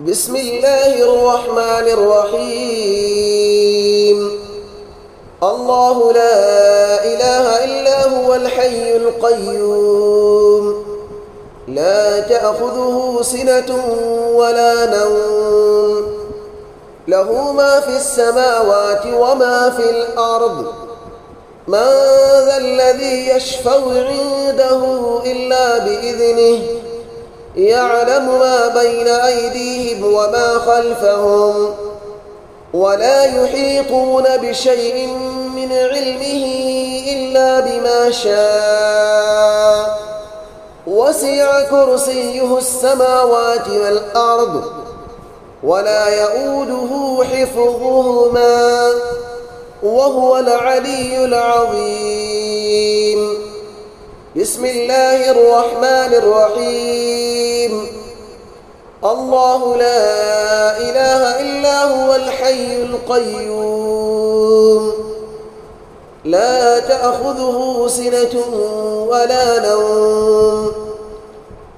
بسم الله الرحمن الرحيم. الله لا إله إلا هو الحي القيوم، لا تأخذه سنة ولا نوم، له ما في السماوات وما في الأرض. من ذا الذي يشفع عنده إلا بإذنه، يعلم ما بين أيديهم وما خلفهم، ولا يحيطون بشيء من علمه إلا بما شاء. وسع كرسيه السماوات والأرض، ولا يؤوده حفظهما، وهو العلي العظيم. بسم الله الرحمن الرحيم. الله لا إله إلا هو الحي القيوم، لا تأخذه سنة ولا نوم،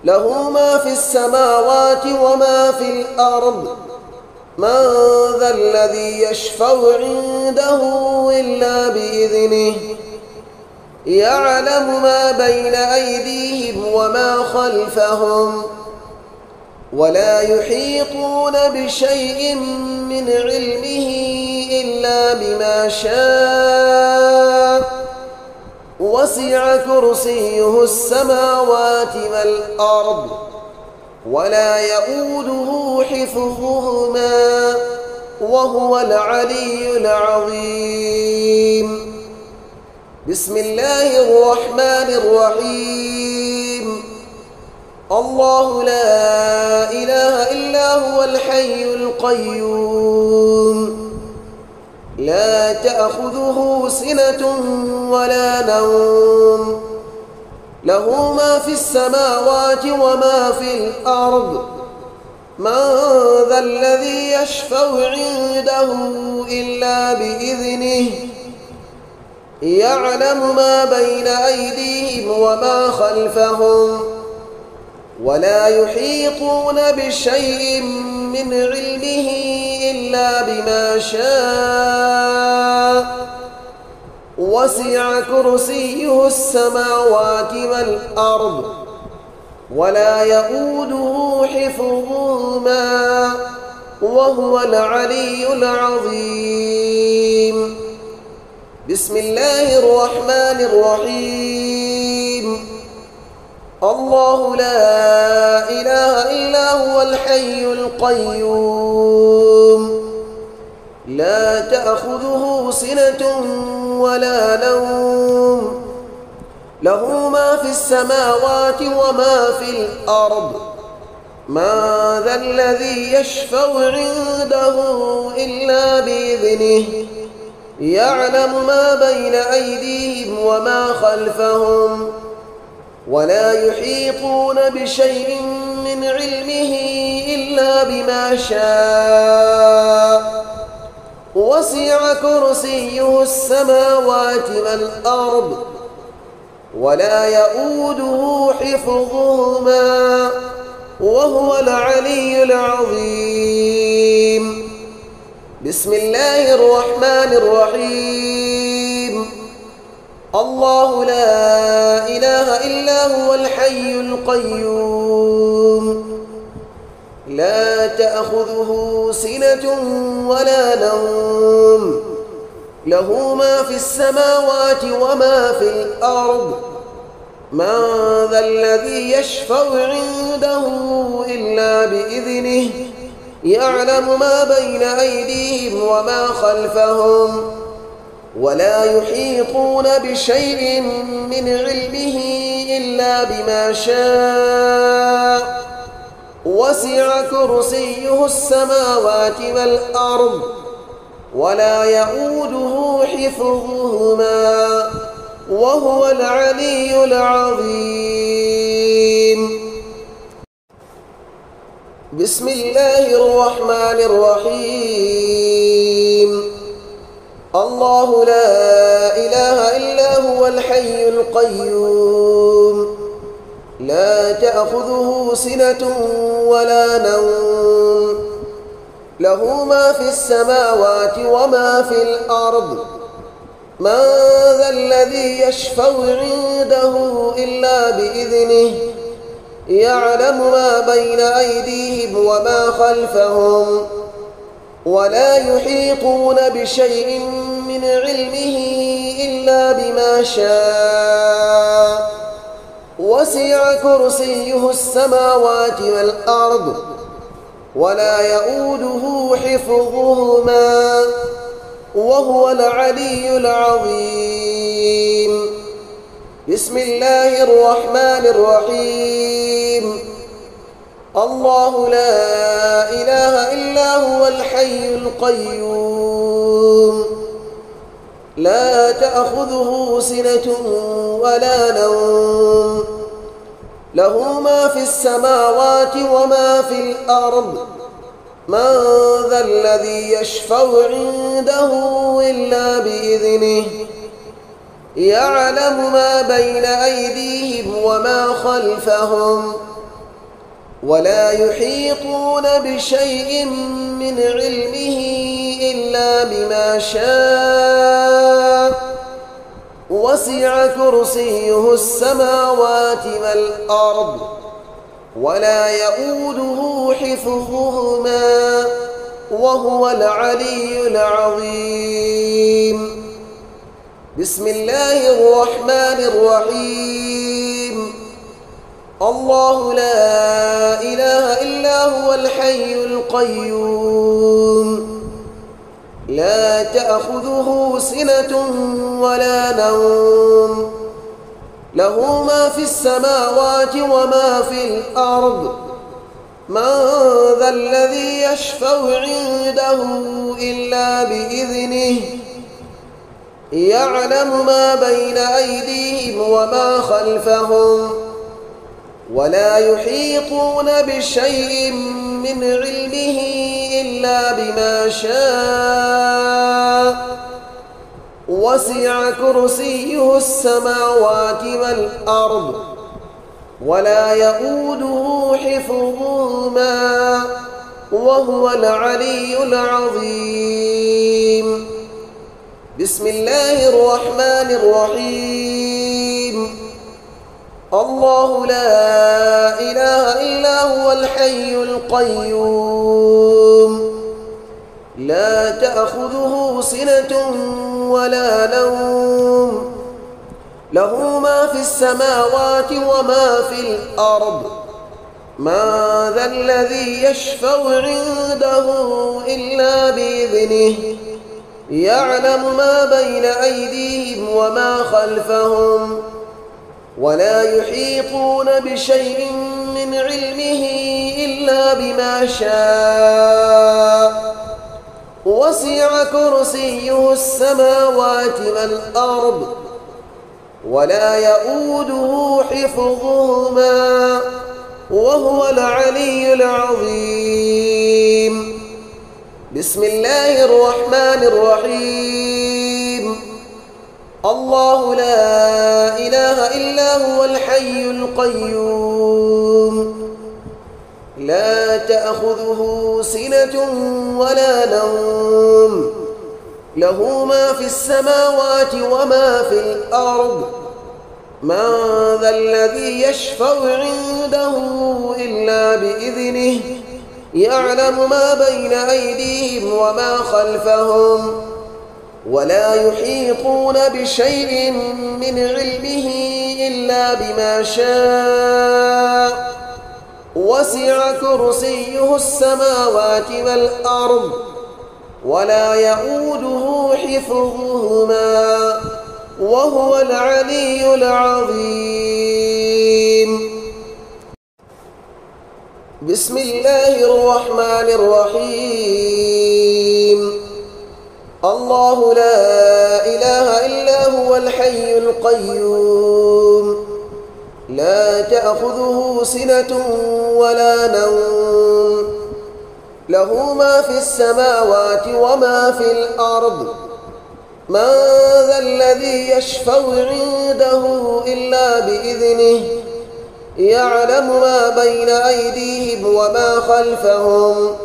له ما في السماوات وما في الأرض. من ذا الذي يشفع عنده إلا بإذنه، يعلم ما بين أيديهم وما خلفهم، ولا يحيطون بشيء من علمه إلا بما شاء. وسع كرسيه السماوات والأرض، ولا يؤوده حفظهما، وهو العلي العظيم. بسم الله الرحمن الرحيم. الله لا إله إلا هو الحي القيوم، لا تأخذه سنة ولا نوم، له ما في السماوات وما في الأرض. من ذا الذي يشفع عنده إلا بإذنه، يعلم ما بين أيديهم وما خلفهم، ولا يحيطون بشيء من علمه إلا بما شاء. وسع كرسيه السماوات والأرض، ولا يؤوده حفظهما، وهو العلي العظيم. بسم الله الرحمن الرحيم. الله لا إله إلا هو الحي القيوم، لا تأخذه سنة ولا نوم، له ما في السماوات وما في الأرض. من ذا الذي يشفع عنده إلا بإذنه، يعلم ما بين أيديهم وما خلفهم، ولا يحيطون بشيء من علمه إلا بما شاء. وسع كرسيه السماوات والأرض، ولا يؤوده حفظهما، وهو العلي العظيم. بسم الله الرحمن الرحيم. الله لا إله إلا هو الحي القيوم، لا تأخذه سنة ولا نوم، له ما في السماوات وما في الأرض. من ذا الذي يشفع عنده إلا بإذنه، يعلم ما بين أيديهم وما خلفهم، ولا يحيطون بشيء من علمه إلا بما شاء. وسع كرسيه السماوات والأرض، ولا يؤوده حفظهما، وهو العلي العظيم. بسم الله الرحمن الرحيم. الله لا إله إلا هو الحي القيوم، لا تأخذه سنة ولا نوم، له ما في السماوات وما في الأرض من ذا الذي يشفع عنده إلا بإذنه يعلم ما بين أيديهم وما خلفهم ولا يحيطون بشيء من علمه إلا بما شاء وسع كرسيه السماوات والأرض ولا يؤوده حفظهما وهو العلي العظيم. بسم الله الرحمن الرحيم. الله لا إله إلا هو الحي القيوم لا تأخذه سنة ولا نوم له ما في السماوات وما في الأرض من ذا الذي يشفع عنده إلا بإذنه يعلم ما بين أيديهم وما خلفهم ولا يحيطون بشيء من علمه إلا بما شاء وسع كرسيه السماوات والأرض ولا يؤوده حفظهما وهو العلي العظيم. بسم الله الرحمن الرحيم. الله لا إله إلا هو الحي القيوم لا تأخذه سنة ولا نوم له ما في السماوات وما في الأرض من ذا الذي يشفع عنده إلا بإذنه يعلم ما بين أيديهم وما خلفهم ولا يحيطون بشيء من علمه إلا بما شاء وسع كرسيه السماوات والأرض ولا يؤوده حفظهما وهو العلي العظيم. بسم الله الرحمن الرحيم. الله لا إله إلا هو الحي القيوم لا تأخذه سنة ولا نوم له ما في السماوات وما في الأرض من ذا الذي يشفع عنده إلا بإذنه يعلم ما بين أيديهم وما خلفهم ولا يحيطون بشيء من علمه إلا بما شاء وسع كرسيه السماوات والأرض ولا يؤوده حفظهما وهو العلي العظيم. بسم الله الرحمن الرحيم. الله لا إله إلا هو الحي القيوم لا تأخذه سنة ولا نوم له ما في السماوات وما في الأرض من ذا الذي يشفع عنده إلا بإذنه يعلم ما بين أيديهم وما خلفهم ولا يحيطون بشيء من علمه إلا بما شاء وسع كرسيه السماوات والأرض ولا يؤوده حفظهما وهو العلي العظيم. بسم الله الرحمن الرحيم. الله لا إله إلا هو الحي القيوم لا تأخذه سنة ولا نوم له ما في السماوات وما في الأرض من ذا الذي يشفع عنده إلا بإذنه يعلم ما بين أيديهم وما خلفهم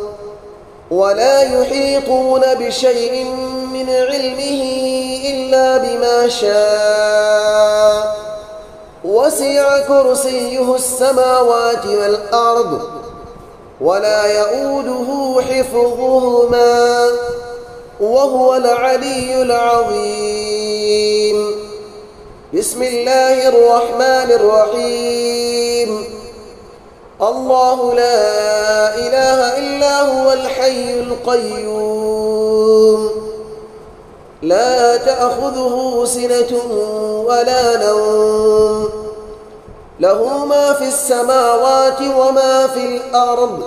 ولا يحيطون بشيء من علمه إلا بما شاء وسع كرسيه السماوات والأرض ولا يؤوده حفظهما وهو العلي العظيم. بسم الله الرحمن الرحيم. الله لا إله إلا هو الحي القيوم لا تأخذه سنة ولا نوم له ما في السماوات وما في الأرض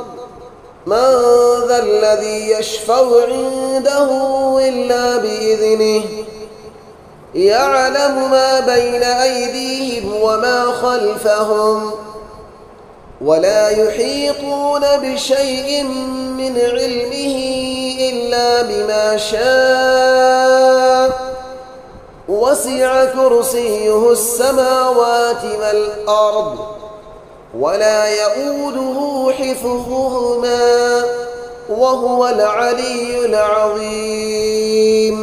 من ذا الذي يشفع عنده إلا بإذنه يعلم ما بين أيديهم وما خلفهم ولا يحيطون بشيء من علمه إلا بما شاء وسع كرسيه السماوات والأرض ولا يؤوده حفظهما وهو العلي العظيم.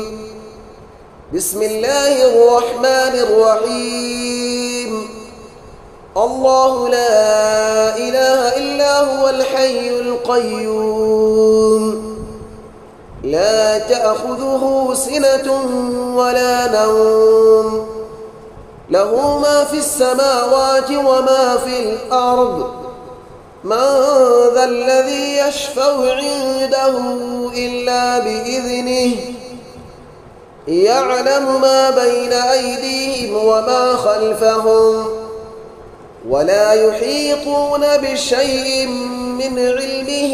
بسم الله الرحمن الرحيم. الله لا إله إلا هو الحي القيوم لا تأخذه سنة ولا نوم له ما في السماوات وما في الأرض من ذا الذي يشفع عنده إلا بإذنه يعلم ما بين أيديهم وما خلفهم ولا يحيطون بشيء من علمه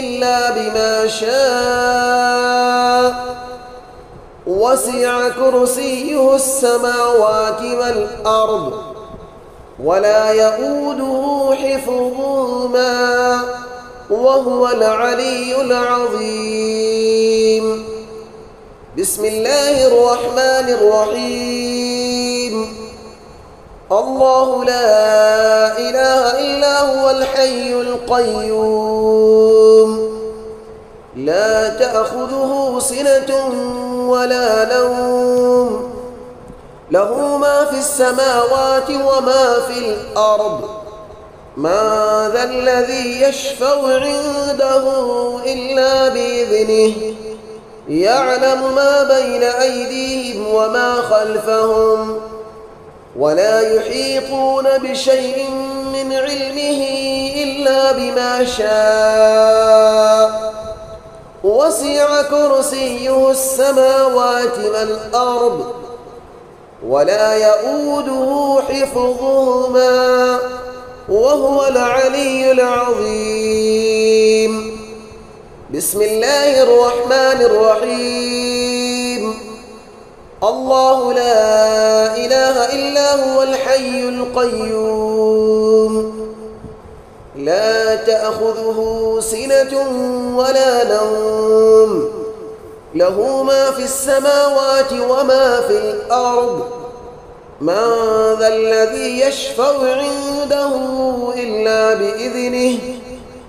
إلا بما شاء وسع كرسيه السماوات والأرض ولا يؤوده حفظهما وهو العلي العظيم. بسم الله الرحمن الرحيم. الله لا إله إلا هو الحي القيوم لا تأخذه سنة ولا نوم له ما في السماوات وما في الأرض من ذا الذي يشفع عنده إلا بإذنه يعلم ما بين أيديهم وما خلفهم ولا يحيطون بشيء من علمه إلا بما شاء وسع كرسيه السماوات والأرض ولا يؤوده حفظهما وهو العلي العظيم. بسم الله الرحمن الرحيم. الله لا إله إلا هو الحي القيوم لا تأخذه سنة ولا نوم له ما في السماوات وما في الأرض من ذا الذي يشفع عنده إلا بإذنه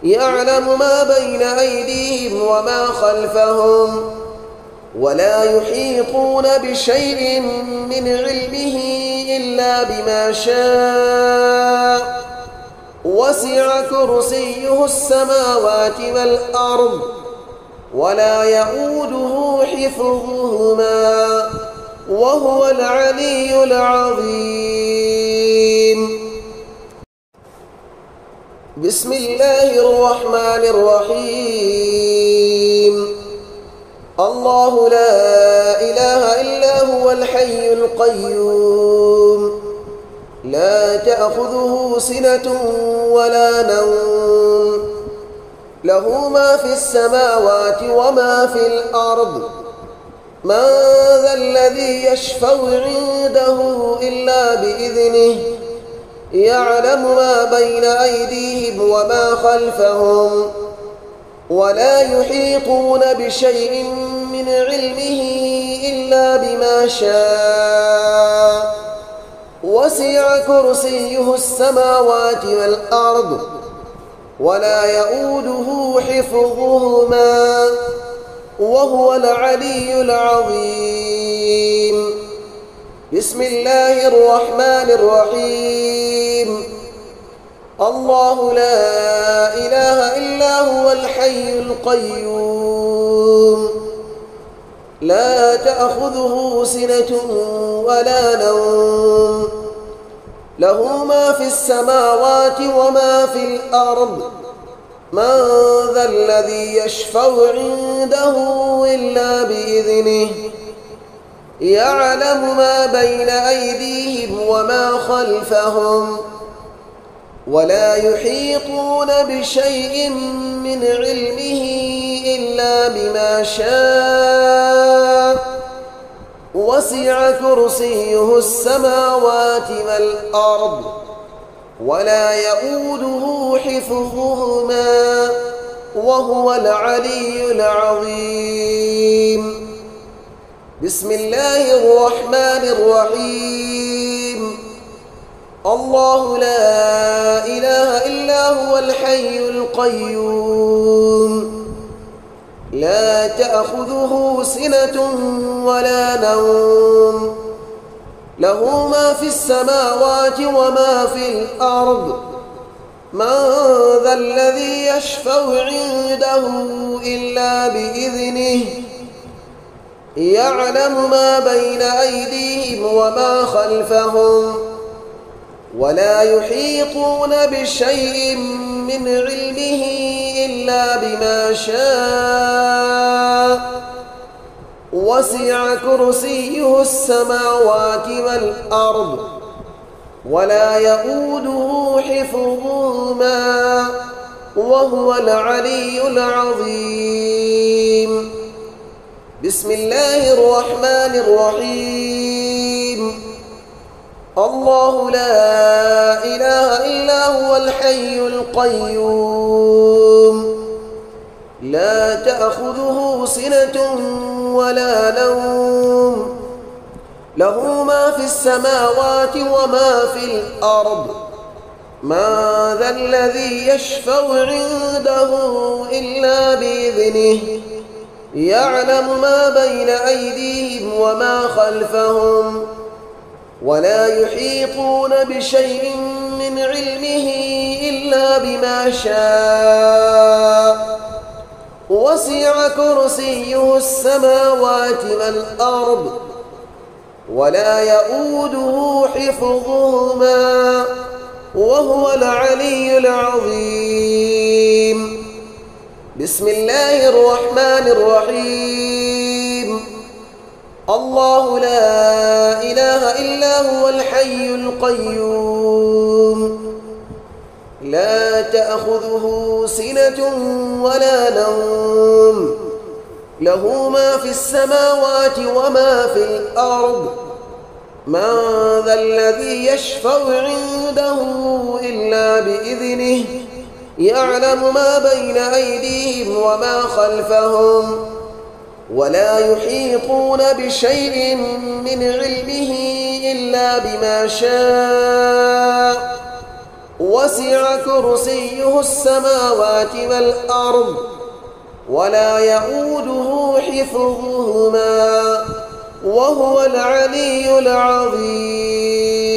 يعلم ما بين أيديهم وما خلفهم ولا يحيطون بشيء من علمه إلا بما شاء وسع كرسيه السماوات والأرض ولا يؤوده حفظهما وهو العلي العظيم. بسم الله الرحمن الرحيم. الله لا إله إلا هو الحي القيوم لا تأخذه سنة ولا نوم له ما في السماوات وما في الأرض من ذا الذي يشفع عنده إلا بإذنه يعلم ما بين أيديهم وما خلفهم ولا يحيطون بشيء من علمه إلا بما شاء وسع كرسيه السماوات والأرض ولا يؤوده حفظهما وهو العلي العظيم. بسم الله الرحمن الرحيم. الله لا إله إلا هو الحي القيوم لا تأخذه سنة ولا نوم له ما في السماوات وما في الأرض من ذا الذي يشفع عنده إلا بإذنه يعلم ما بين أيديهم وما خلفهم ولا يحيطون بشيء من علمه إلا بما شاء وسع كرسيه السماوات والأرض ولا يؤوده حفظهما وهو العلي العظيم. بسم الله الرحمن الرحيم. الله لا إله إلا هو الحي القيوم لا تأخذه سنة ولا نوم له ما في السماوات وما في الأرض من ذا الذي يشفع عنده إلا بإذنه يعلم ما بين أيديهم وما خلفهم ولا يحيطون بشيء من علمه إلا بما شاء وسع كرسيه السماوات والأرض ولا يؤوده حفظهما وهو العلي العظيم. بسم الله الرحمن الرحيم. الله لا إله إلا هو الحي القيوم لا تأخذه سنة ولا نوم له ما في السماوات وما في الأرض من ذا الذي يشفع عنده إلا بإذنه يعلم ما بين أيديهم وما خلفهم ولا يحيطون بشيء من علمه إلا بما شاء وسع كرسيه السماوات والأرض ولا يؤوده حفظهما وهو العلي العظيم. بسم الله الرحمن الرحيم. الله لا إله إلا هو الحي القيوم لا تأخذه سنة ولا نوم له ما في السماوات وما في الأرض من ذا الذي يشفع عنده إلا بإذنه يعلم ما بين أيديهم وما خلفهم ولا يحيطون بشيء من علمه إلا بما شاء وسع كرسيه السماوات والأرض ولا يؤوده حفظهما وهو العلي العظيم.